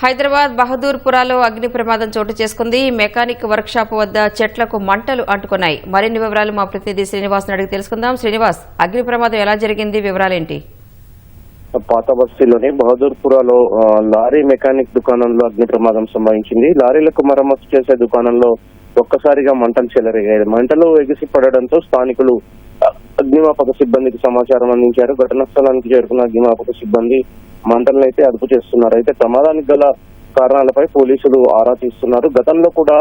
హైదరాబాద్ బహదూర్పురాలో అగ్ని ప్రమాదం చోటు చేసుకుంది. మెకానిక్ వర్క్ షాప్ వద్ద చెట్లకు మంటలు అంటుకున్నాయి. మరిన్ని వివరాలు మా ప్రతినిధి శ్రీనివాస్ అడిగి తెలుసుకుందాం. శ్రీనివాస్, అగ్ని ప్రమాదం ఎలా జరిగింది, వివరాలేంటి? పాత బస్తీలోని బహదూర్పురాలో లారీ మెకానిక్ దుకాణంలో అగ్ని ప్రమాదం సంభవించింది. లారీలకు మరమ్మతు చేసే దుకాణంలో ఒక్కసారిగా మంటలు చెలరేగాయి. మంటలు ఎగిసి పడడంతో స్థానికులు అగ్నిమాపక సిబ్బందికి సమాచారం అందించారు. ఘటనా స్థలానికి చేరుకున్న అగ్నిమాపక సిబ్బంది మంటలను అయితే అదుపు చేస్తున్నారు. అయితే ప్రమాదానికి గల కారణాలపై పోలీసులు ఆరా తీస్తున్నారు. గతంలో కూడా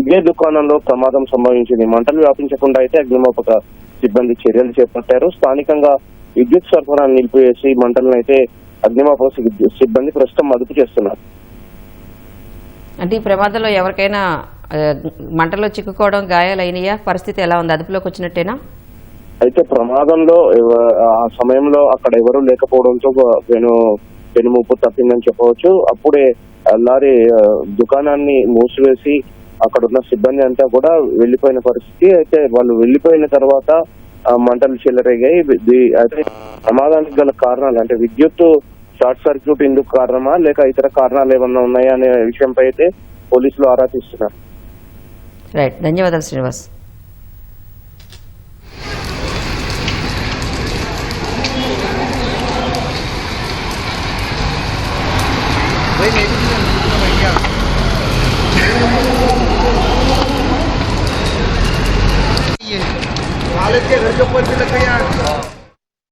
ఇదే దుకాణంలో ప్రమాదం సంభవించింది. మంటలు వ్యాపించకుండా అయితే అగ్నిమాపక సిబ్బంది చర్యలు చేపట్టారు. స్థానికంగా విద్యుత్ సరఫరాను నిలిపివేసి మంటలను అయితే అగ్నిమాపక సిబ్బంది ప్రస్తుతం అదుపు చేస్తున్నారు. అంటే ఈ ప్రమాదంలో ఎవరికైనా మంటలో చిక్కుకోవడం, గాయాలైనయా? పరిస్థితి ఎలా ఉంది? అదుపులోకి వచ్చినట్టేనా? అయితే ప్రమాదంలో ఆ సమయంలో అక్కడ ఎవరూ లేకపోవడంతో పెనుముప్పు తప్పిందని చెప్పవచ్చు. అప్పుడే లారీ దుకాణాన్ని మూసివేసి అక్కడ ఉన్న సిబ్బంది అంతా కూడా వెళ్లిపోయిన పరిస్థితి. అయితే వాళ్ళు వెళ్లిపోయిన తర్వాత మంటలు చెలరేగాయి. అయితే ప్రమాదానికి గల కారణాలు అంటే విద్యుత్ షార్ట్ సర్క్యూట్ ఇందుకు కారణమా లేక ఇతర కారణాలు ఏమన్నా ఉన్నాయా అనే విషయంపై అయితే పోలీసులు ఆరా తీస్తున్నారు. రైట్, ధన్యవాదాలు శ్రీనివాస్. कॉलेज के घर के ऊपर भी लग गया।